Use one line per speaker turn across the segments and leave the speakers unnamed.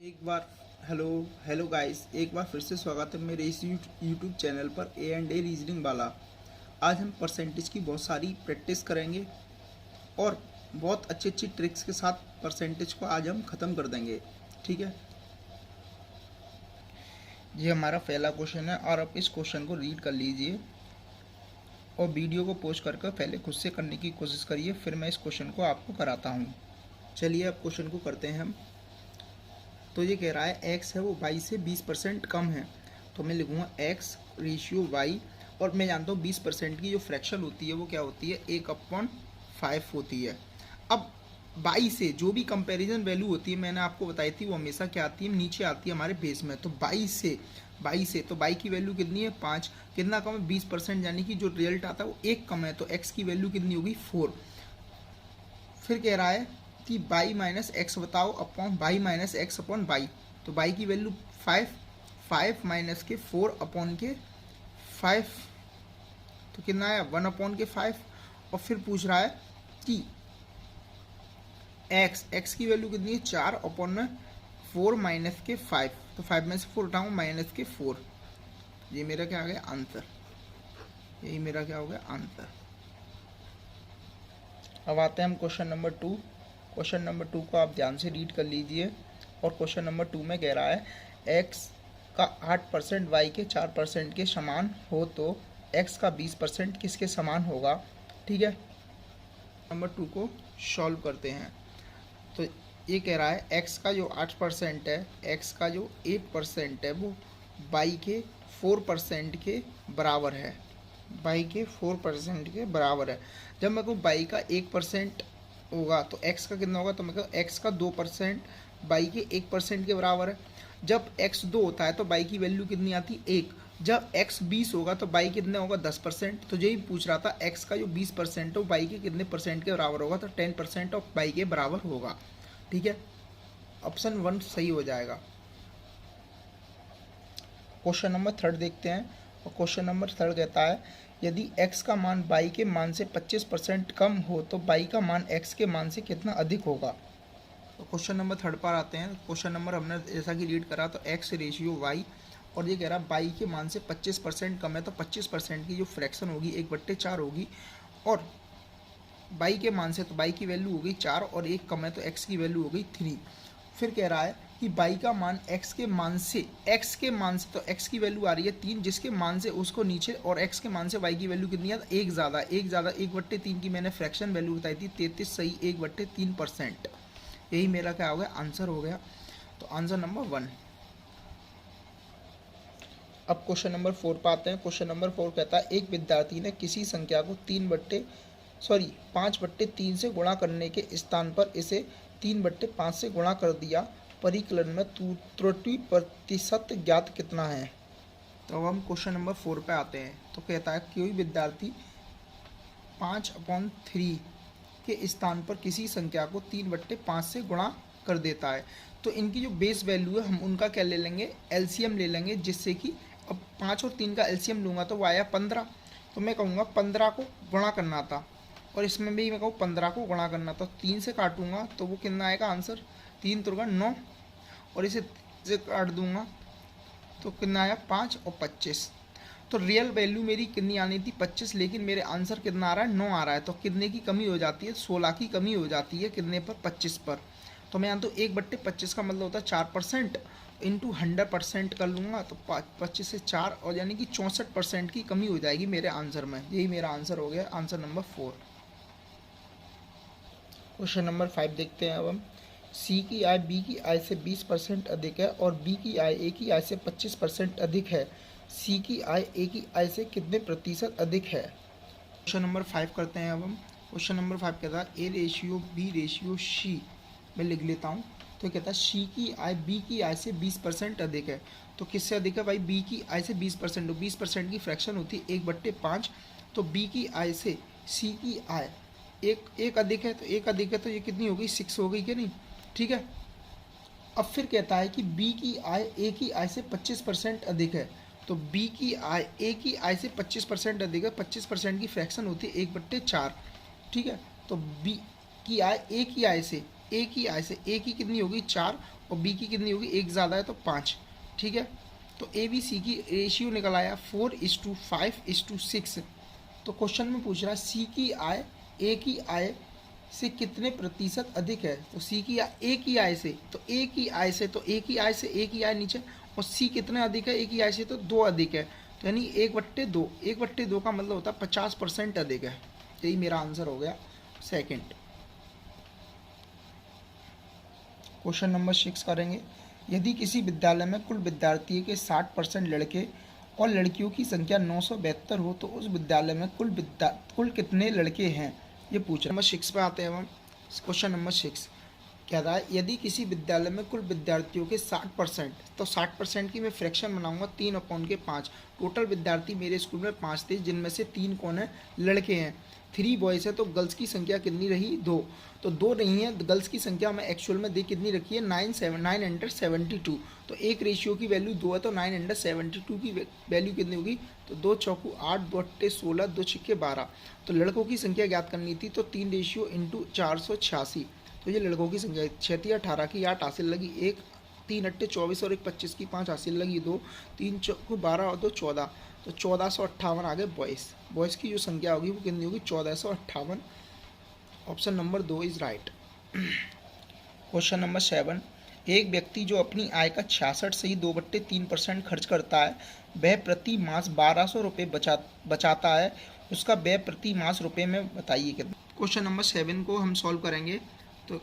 एक बार hello hello guys, एक बार फिर से स्वागत है मेरे इस यूट्यूब चैनल पर ए एंड ए रीजनिंग वाला। आज हम परसेंटेज की बहुत सारी प्रैक्टिस करेंगे और बहुत अच्छी अच्छी ट्रिक्स के साथ परसेंटेज को आज हम ख़त्म कर देंगे। ठीक है, ये हमारा पहला क्वेश्चन है और आप इस क्वेश्चन को रीड कर लीजिए और वीडियो को पॉज करके पहले खुद से करने की कोशिश करिए, फिर मैं इस क्वेश्चन को आपको कराता हूँ। चलिए अब क्वेश्चन को करते हैं हम। तो ये कह रहा है x है वो y से 20% कम है, तो मैं लिखूँगा x रेशियो y, और मैं जानता हूँ 20% की जो फ्रैक्शन होती है वो क्या होती है, 1/5 होती है। अब y से जो भी कंपैरिजन वैल्यू होती है मैंने आपको बताई थी, वो हमेशा क्या आती है, नीचे आती है हमारे बेस में। तो y से तो y की वैल्यू कितनी है 5, कितना कम है 20%, यानी कि जो रिजल्ट आता है वो 1 कम है, तो x की वैल्यू कितनी होगी 4। फिर कह रहा है कि y माइनस एक्स बताओ upon y minus x upon y, तो y की वैल्यू 5 माइनस के 4 अपॉन के 5, तो कितना है 1 अपॉन के 5। और फिर पूछ रहा है कि x की वैल्यू कितनी है 4 अपॉन में 4 माइनस के 5, तो 5 में से 4 उठाऊँ माइनस के 4। ये मेरा क्या आ गया आंसर, यही मेरा क्या हो गया आंसर। अब आते हैं हम क्वेश्चन नंबर 2। क्वेश्चन नंबर 2 को आप ध्यान से रीड कर लीजिए। और क्वेश्चन नंबर 2 में कह रहा है x का 8% y के 4% के समान हो तो x का 20% किसके समान होगा। ठीक है, नंबर 2 को सॉल्व करते हैं। तो ये कह रहा है x का जो 8% है, x का जो 8% है वो y के 4% के बराबर है, y के 4% के बराबर है। जब मैं कहूँ y का 1% होगा तो x का कितना होगा, तो मैं कहूँ x का 2% y के 1% के बराबर है। जब x 2 होता है तो y की वैल्यू कितनी आती है 1। जब x 20 होगा तो y कितना होगा 10%। तो यही पूछ रहा था x का जो 20% है y के कितने परसेंट के बराबर होगा, तो 10% ऑफ y के बराबर होगा। ठीक है, ऑप्शन 1 सही हो जाएगा। क्वेश्चन नंबर 3 देखते हैं। और क्वेश्चन नंबर 3 कहता है यदि x का मान y के मान से 25% कम हो तो y का मान x के मान से कितना अधिक होगा। तो क्वेश्चन नंबर 3 पर आते हैं। क्वेश्चन नंबर हमने जैसा कि रीड करा तो x रेशियो y, और ये कह रहा है y के मान से 25% कम है, तो 25% की जो फ्रैक्शन होगी 1/4 होगी, और y के मान से तो y की वैल्यू हो गई 4 और 1 कम है तो x की वैल्यू हो गई 3। फिर कह रहा है कि y का मान x के मान से तो x की वैल्यू आ रही है 3, जिसके मान से उसको नीचे, और x के मान से y की वैल्यू कितनी है 1 ज़्यादा 1/3 की मैंने फ्रैक्शन वैल्यू बताई थी 33, सही 1/3%। यही मेरा क्या हो गया आंसर हो गया, तो आंसर नंबर 1। अब क्वेश्चन नंबर 4 पर आते हैं। क्वेश्चन नंबर 4 कहता है एक विद्यार्थी ने किसी संख्या को 5/3 से गुणा करने के स्थान पर इसे 3/5 से गुणा कर दिया, परिकलन में त्रुटि प्रतिशत ज्ञात कितना है। तो अब हम क्वेश्चन नंबर 4 पे आते हैं। तो कहता है कोई विद्यार्थी 5/3 के स्थान पर किसी संख्या को 3/5 से गुणा कर देता है। तो इनकी जो बेस वैल्यू है हम उनका क्या ले लेंगे, एलसीएम ले लेंगे, जिससे कि अब 5 और 3 का एलसीएम लूँगा तो वो आया 15। तो मैं कहूँगा 15 को गुणा करना था, और इसमें भी मैं कहूँ 15 को गुणा करना था, 3 से काटूंगा तो वो कितना आएगा आंसर 3 3 9, और इसे से काट दूंगा तो कितना आया 5 और 25। तो रियल वैल्यू मेरी कितनी आनी थी 25, लेकिन मेरे आंसर कितना आ रहा है 9 आ रहा है। तो कितने की कमी हो जाती है 16 की कमी हो जाती है, कितने पर 25 पर। तो मैं यहाँ तो 1/25 का मतलब होता है 4% इंटू 100% कर लूँगा, तो 25 से 4, और यानी कि 64% की कमी हो जाएगी मेरे आंसर में। यही मेरा आंसर हो गया, आंसर नंबर 4। क्वेश्चन नंबर 5 देखते हैं अब हम। सी की आय बी की आय से 20% अधिक है और बी की आय ए की आय से 25% अधिक है। सी की आय ए की आय से कितने प्रतिशत अधिक है। क्वेश्चन नंबर 5 करते हैं अब हम। क्वेश्चन नंबर 5 कहता है A ratio B ratio C, मैं लिख लेता हूँ। तो कहता है सी की आय बी की आय से 20% अधिक है। तो किससे अधिक है भाई, बी की आय से 20%, तो 20% की फ्रैक्शन होती है 1/5। तो बी की आय से सी की आय एक अधिक है, तो एक अधिक है तो ये कितनी हो गई 6 हो गई क्या नहीं। ठीक है, अब फिर कहता है कि बी की आय ए की आय से 25% अधिक है। तो बी की आय ए की आय से 25% अधिक है, 25% की फ्रैक्शन होती है 1/4। ठीक है, तो बी की आय ए की आय से ए की आय से ए की कितनी होगी 4 और बी की कितनी होगी 1 ज़्यादा है तो 5, ठीक है। तो ए बी सी की रेशियो निकल आया 4:5:6। तो क्वेश्चन में पूछ रहा है सी की आय ए की आय से कितने प्रतिशत अधिक है। तो सी की ए की आय से, तो ए की आय से, तो ए की आय से ए की आय नीचे, और सी कितने अधिक है, ए की आय से तो 2 अधिक है, तो यानी 1/2। 1/2 का मतलब होता है 50% अधिक है। यही मेरा आंसर हो गया सेकंड। क्वेश्चन नंबर 6 करेंगे। यदि किसी विद्यालय में कुल विद्यार्थियों के 60% लड़के और लड़कियों की संख्या 972 हो तो उस विद्यालय में कुल कितने लड़के हैं, ये पूछ रहा है। नंबर 6 पे आते हैं हम। क्वेश्चन नंबर 6 कह रहा है यदि किसी विद्यालय में कुल विद्यार्थियों के 60%, तो 60% की मैं फ्रैक्शन बनाऊंगा 3/5। टोटल विद्यार्थी मेरे स्कूल में 5 थे, जिनमें से 3 कौन है, लड़के हैं। 3 बॉयज़ है, तो गर्ल्स की संख्या कितनी रही, 2। तो 2 नहीं है, गर्ल्स की संख्या मैं एक्चुअल में देख कितनी रखी है, 972। तो एक रेशियो की वैल्यू 2 है, तो 972 की वैल्यू कितनी होगी, तो 2 चौकू 8, 2 अट्टे 16, 2 छिक्के 12। तो लड़कों की संख्या ज्ञात करनी थी, तो 3 रेशियो इंटू 486। तो ये लड़कों की संख्या 6 18 की 8 हासिल लगी 1, 3 अट्टे 24 और 1 25 की 5 हासिल लगी 2, 3 चौकू 12 और 2 14। तो 1458 आ गए बॉयज़ की जो संख्या होगी वो कितनी होगी, 1458। Option number 2 is right. Question number 7। एक व्यक्ति जो अपनी आय का 66 से ही 2/3% खर्च करता है, वह प्रति मास 1200 रुपये बचाता है। उसका व्यय प्रति मास रुपये में बताइए कितना। क्वेश्चन नंबर 7 को हम सॉल्व करेंगे। तो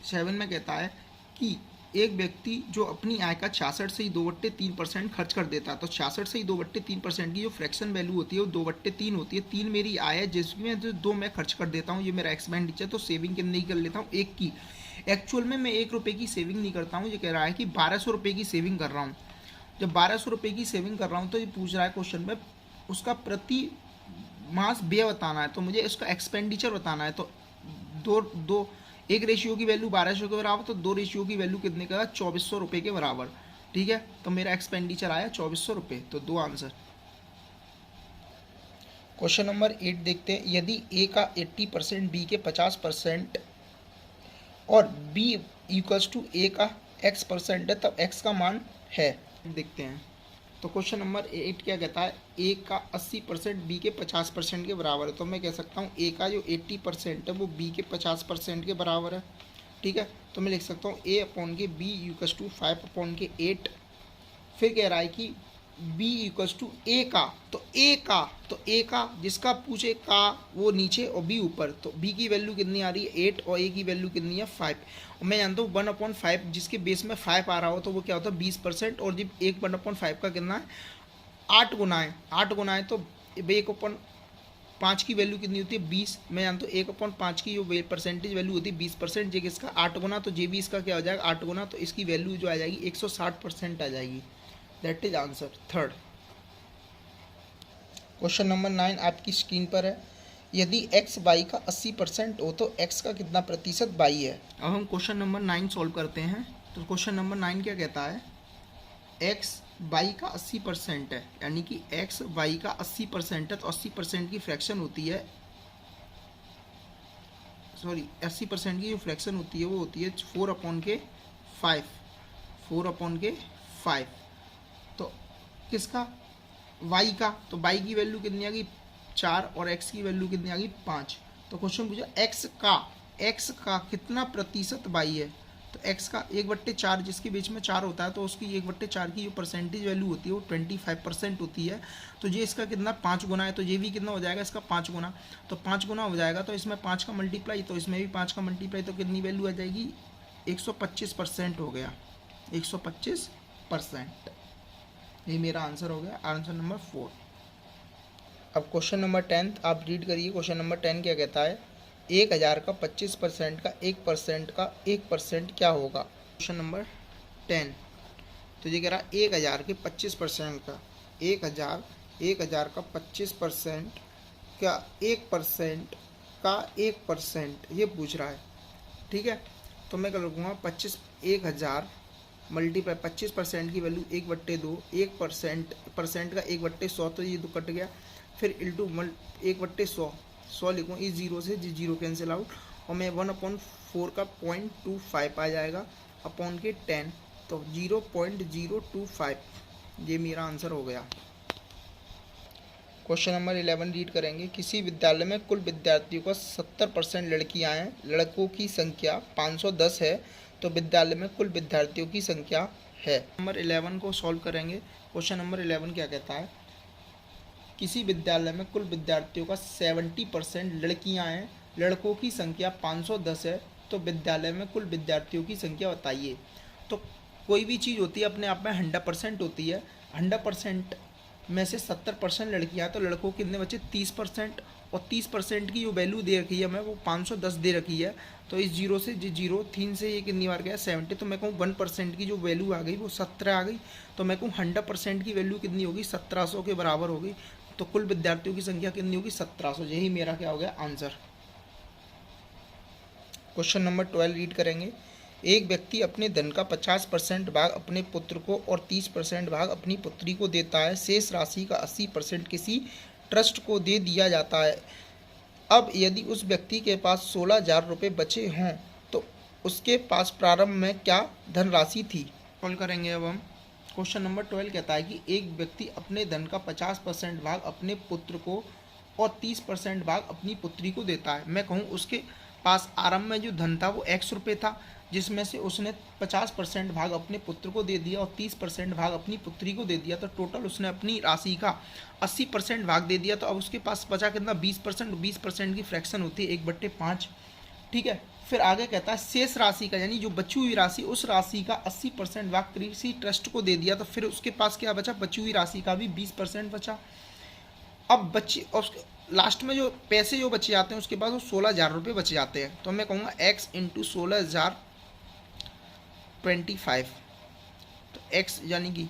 7 में कहता है कि एक व्यक्ति जो अपनी आय का 66 से ही 2/3% खर्च कर देता है, तो 66 से ही 2/3% की जो फ्रैक्शन वैल्यू होती है वो 2/3 होती है। 3 मेरी आय है जिसमें जो 2 मैं खर्च कर देता हूँ, ये मेरा एक्सपेंडिचर। तो सेविंग कितनी कर लेता हूँ, 1 की। एक्चुअल में मैं 1 रुपये की सेविंग नहीं करता हूँ, ये कह रहा है कि 1200 रुपये की सेविंग कर रहा हूँ। जब 1200 रुपये की सेविंग कर रहा हूँ तो ये पूछ रहा है क्वेश्चन में उसका प्रति मास व्यय बताना है, तो मुझे उसका एक्सपेंडिचर बताना है। तो दो एक रेशियो की वैल्यू 1200 के बराबर, तो 2 रेशियो की वैल्यू कितने का, 2400 रुपये के बराबर, ठीक है। तो मेरा एक्सपेंडिचर आया 2400 रुपये, तो 2 आंसर। क्वेश्चन नंबर 8 देखते हैं। यदि ए का 80%, बी के 50% और बी इक्वल्स टू ए का x% है, तब x का मान है। देखते हैं। तो क्वेश्चन नंबर 8 क्या कहता है, ए का 80% बी के 50% के बराबर है। तो मैं कह सकता हूँ ए का जो 80% है वो बी के 50% के बराबर है, ठीक है। तो मैं लिख सकता हूँ a/b इक्वल्स टू 5/8। फिर कह रहा है कि b इक्वल्स टू ए का, तो ए का जिसका पूछे का वो नीचे और b ऊपर। तो b की वैल्यू कितनी आ रही है, 8, और a की वैल्यू कितनी है, 5। और मैं जानता हूँ 1/5 जिसके बेस में 5 आ रहा हो तो वो क्या होता है, 20%। और जब 1/5 का कितना है, 8 गुना है। 8 गुना है तो 1/5 की वैल्यू कितनी होती है, 20। मैं जानता हूँ 1/5 की जो परसेंटेज वैल्यू होती है 20%। जे इसका 8 गुना, तो जे भी इसका क्या हो जाएगा, 8 गुना। तो इसकी वैल्यू जो आ जाएगी 160% आ जाएगी। That is answer third. Question number 9 आपकी स्क्रीन पर है। यदि x y का 80% हो तो x का कितना प्रतिशत y है। अब हम क्वेश्चन नंबर 9 सॉल्व करते हैं। तो क्वेश्चन नंबर 9 क्या कहता है, x y का 80% है, यानी कि x y का 80% है, तो 80% की फ्रैक्शन होती है, 80% की जो फ्रैक्शन होती है वो होती है 4/5। 4/5 तो किसका, y का। तो y की वैल्यू कितनी आ गई, 4, और x की वैल्यू कितनी आ गई, 5। तो क्वेश्चन पूछा x का कितना प्रतिशत y है। तो x का 1/4 जिसके बीच में 4 होता है, तो उसकी 1/4 की जो परसेंटेज वैल्यू होती है वो 25% होती है। तो ये इसका कितना 5 गुना है, तो ये भी कितना हो जाएगा, इसका 5 गुना। तो 5 गुना हो जाएगा, तो इसमें 5 का मल्टीप्लाई, तो इसमें भी 5 का मल्टीप्लाई, तो कितनी वैल्यू आ जाएगी, 125% हो गया, 125%। ये मेरा आंसर हो गया, आंसर नंबर 4। अब क्वेश्चन नंबर 10 आप रीड करिए। क्वेश्चन नंबर 10 क्या कहता है, 1000 का 25% का 1% का 1% क्या होगा। क्वेश्चन नंबर 10 तो ये कह रहा है 1000 के 25% का 1000 का 25% का 1% का 1% ये पूछ रहा है, ठीक है। तो मैं क्या लिखूँगा, 1000 मल्टीप्लाई 25% की वैल्यू 1/2, 1% का 1/100, तो ये 2 कट गया। फिर इंटू 1/100 लिखूँ, इस 0 से 0 कैंसिल आउट, और मैं 1/4 का 0.25 आ जाएगा अपॉन के 10, तो 0.025, ये मेरा आंसर हो गया। क्वेश्चन नंबर 11 रीड करेंगे। किसी विद्यालय में कुल विद्यार्थियों का 70% लड़कियां हैं, लड़कों की संख्या 510 है, तो विद्यालय में कुल विद्यार्थियों की संख्या है। नंबर 11 को सॉल्व करेंगे। क्वेश्चन नंबर 11 क्या कहता है, किसी विद्यालय में कुल विद्यार्थियों का 70% लड़कियां हैं, लड़कों की संख्या 510 है, तो विद्यालय में कुल विद्यार्थियों की संख्या बताइए। तो कोई भी चीज़ होती है अपने आप में 100% होती है। 100% में से 70% लड़कियां, तो लड़कों के कितने बचे 30%, और 30% की जो वैल्यू दे रखी है हमें वो 510 दे रखी है। तो इस जीरो से जीरो 3 से ये कितनी बार गया 70, तो मैं कहूँ 1% की जो वैल्यू आ गई वो 17 आ गई। तो मैं कहूँ 100% की वैल्यू कितनी होगी 1700 के बराबर होगी। तो कुल विद्यार्थियों की संख्या कितनी होगी 1700। यही मेरा क्या हो गया आंसर। क्वेश्चन नंबर 12 रीड करेंगे। एक व्यक्ति अपने धन का 50% भाग अपने पुत्र को और 30% भाग अपनी पुत्री को देता है। शेष राशि का 80% किसी ट्रस्ट को दे दिया जाता है। अब यदि उस व्यक्ति के पास 16,000 रुपये बचे हों तो उसके पास प्रारंभ में क्या धनराशि थी। कॉल करेंगे अब हम। क्वेश्चन नंबर 12 कहता है कि एक व्यक्ति अपने धन का 50% भाग अपने पुत्र को और 30% भाग अपनी पुत्री को देता है। मैं कहूँ उसके पास आरंभ में जो धन था वो x रुपये था, जिसमें से उसने 50% भाग अपने पुत्र को दे दिया और 30% भाग अपनी पुत्री को दे दिया। तो टोटल उसने अपनी राशि का 80% भाग दे दिया। तो अब उसके पास बचा कितना 20%। 20% की फ्रैक्शन होती है 1/5। ठीक है, फिर आगे कहता है शेष राशि का, यानी जो बची हुई राशि, उस राशि का 80% भाग किसी ट्रस्ट को दे दिया। तो फिर उसके पास क्या बचा, बची हुई राशि का भी 20% बचा। अब बच्चे और लास्ट में जो पैसे जो बचे जाते हैं उसके पास वो 16,000 रुपये बचे जाते हैं। तो मैं कहूँगा x इंटू 16,000 25। तो x यानी कि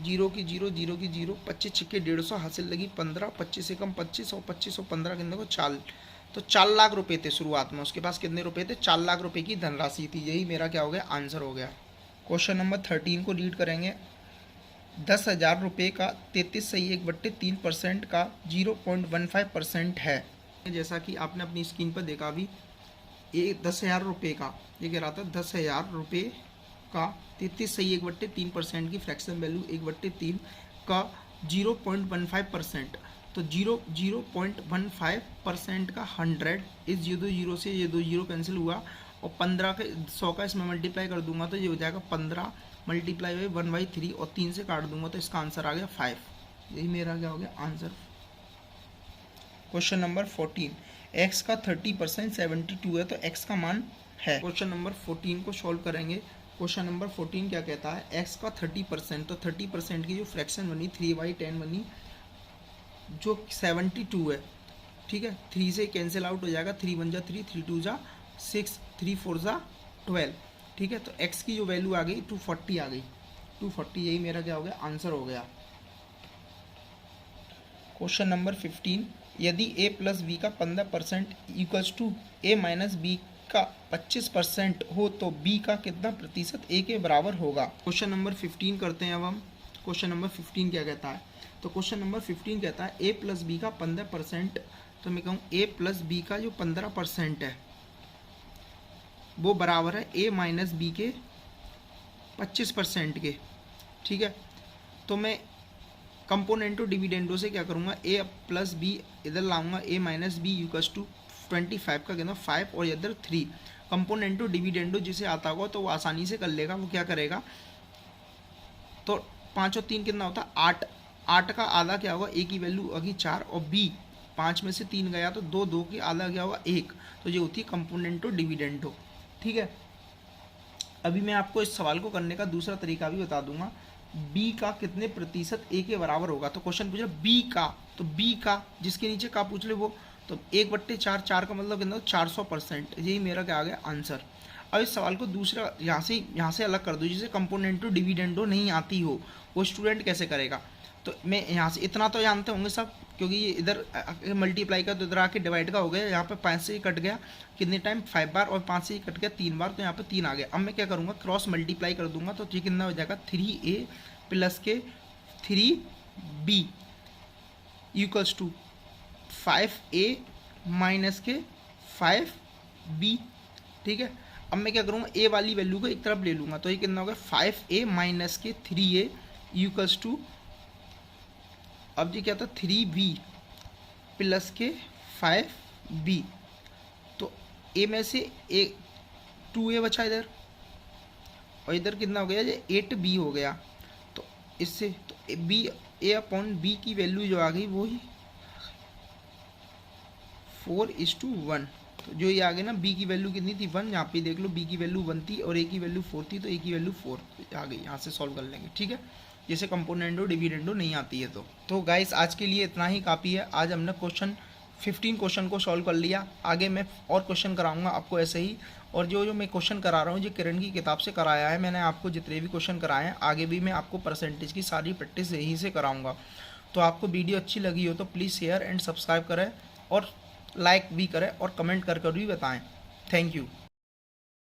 0 की 0 0 की 0, 25 छिक्के 150, हासिल लगी 15, 25 से कम 25 और 25 और 15 कितने को 4। तो 4 लाख रुपए थे शुरुआत में, उसके पास कितने रुपए थे 4 लाख रुपए की धनराशि थी। यही मेरा क्या हो गया आंसर हो गया। क्वेश्चन नंबर 13 को रीड करेंगे। 10,000 रुपये का 33 सही 1/3% का 0.15% है। जैसा कि आपने अपनी स्क्रीन पर देखा अभी, ये 10,000 रुपये का, ये कह रहा था 10,000 रुपये का 33 सही 1/3% की फ्रैक्शन वैल्यू 1/3 का 0.15%। तो 0.15% का 100, इस 0 से ये 2 0 कैंसिल हुआ, और 15 के 100 का इसमें मल्टीप्लाई कर दूंगा तो ये हो जाएगा 15 मल्टीप्लाई बाई 1/3, और 3 से काट दूंगा तो इसका आंसर आ गया 5। यही मेरा क्या हो गया आंसर। क्वेश्चन नंबर 14, x का 30% 72 है, तो x का मान है। क्वेश्चन नंबर 14 को सॉल्व करेंगे। क्वेश्चन नंबर 14 क्या कहता है, x का 30%, तो 30% की जो फ्रैक्शन बनी 3/10 बनी, जो 72 है। ठीक है, 3 से कैंसिल आउट हो जाएगा, 3 1 जा 3, 3 2 जा 6, 3 4 जा 12। ठीक है, तो x की जो वैल्यू आ गई 240 आ गई, 240। यही मेरा क्या हो गया आंसर हो गया। क्वेश्चन नंबर 15, यदि a प्लस बी का 15% equals to a minus B का 25% हो तो b का कितना प्रतिशत a के बराबर होगा। क्वेश्चन नंबर 15 करते हैं अब हम। क्वेश्चन नंबर 15 क्या कहता है, तो क्वेश्चन नंबर 15 कहता है a प्लस बी का 15%, तो मैं कहूँ a प्लस बी का जो 15% है वो बराबर है a माइनस बी के 25% के। ठीक है, तो मैं कंपोनेंटो डिविडेंडो से क्या करूँगा, a प्लस बी इधर लाऊंगा, a minus B equals to 25 का कितना 5 और इधर 3। कंपोनेंटो डिविडेंडो जिसे आता होगा तो वो आसानी से कर लेगा। वो क्या करेगा, तो 5 और 3 कितना होता है 8। 8 का आधा क्या होगा, a की वैल्यू होगी 4, और b 5 में से 3 गया तो 2, 2 की आधा क्या होगा 1। तो ये होती है कंपोनेंटो डिविडेंडो। ठीक है, अभी मैं आपको इस सवाल को करने का दूसरा तरीका भी बता दूंगा। b का कितने प्रतिशत a के बराबर होगा, तो क्वेश्चन पूछ रहा b का, तो b का जिसके नीचे का पूछ ले वो, तो 1/4, 4 का मतलब कितना 400%। यही मेरा क्या आ गया आंसर। अब इस सवाल को दूसरा यहाँ से अलग कर दो, जिसे कंपोनेंटो डिविडेंडो नहीं आती हो वो स्टूडेंट कैसे करेगा। तो मैं यहाँ से इतना तो जानते होंगे सब, क्योंकि ये इधर मल्टीप्लाई का तो इधर आके डिवाइड का हो गया। यहाँ पे 5 से ही कट गया कितने टाइम 5 बार, और 5 से ही कट गया 3 बार, तो यहाँ पे 3 आ गया। अब मैं क्या करूँगा, क्रॉस मल्टीप्लाई कर दूंगा, तो ये कितना हो जाएगा 3a प्लस के 3b equals to 5a minus के 5b। बी, ठीक है। अब मैं क्या करूँगा, ए वाली वैल्यू को एक तरफ ले लूँगा, तो ये कितना हो गया 5a माइनस के 3a इक्वल्स टू, अब ये क्या था 3b प्लस के 5b, तो ए में से ए 2a बचा इधर, और इधर कितना हो गया, ये 8b हो गया। तो इससे तो बी ए अपॉन बी की वैल्यू जो आ गई वो ही 4:1, तो जो ये आ गई ना बी की वैल्यू कितनी थी 1, यहाँ पे देख लो बी की वैल्यू 1 थी और ए की वैल्यू 4 थी, तो ए की वैल्यू 4 आ गई। यहाँ से सॉल्व कर लेंगे, ठीक है, जैसे कंपोनेंडो डिविडेंडो नहीं आती है। तो गाइस आज के लिए इतना ही काफ़ी है। आज हमने 15 क्वेश्चन को सॉल्व कर लिया। आगे मैं और क्वेश्चन कराऊंगा आपको ऐसे ही, और जो मैं क्वेश्चन करा रहा हूँ जो किरण की किताब से कराया है मैंने आपको, जितने भी क्वेश्चन कराए हैं आगे भी मैं आपको परसेंटेज की सारी प्रैक्टिस यहीं से कराऊंगा। तो आपको वीडियो अच्छी लगी हो तो प्लीज़ शेयर एंड सब्सक्राइब करें और लाइक भी करें और कमेंट कर भी बताएं। Thank you.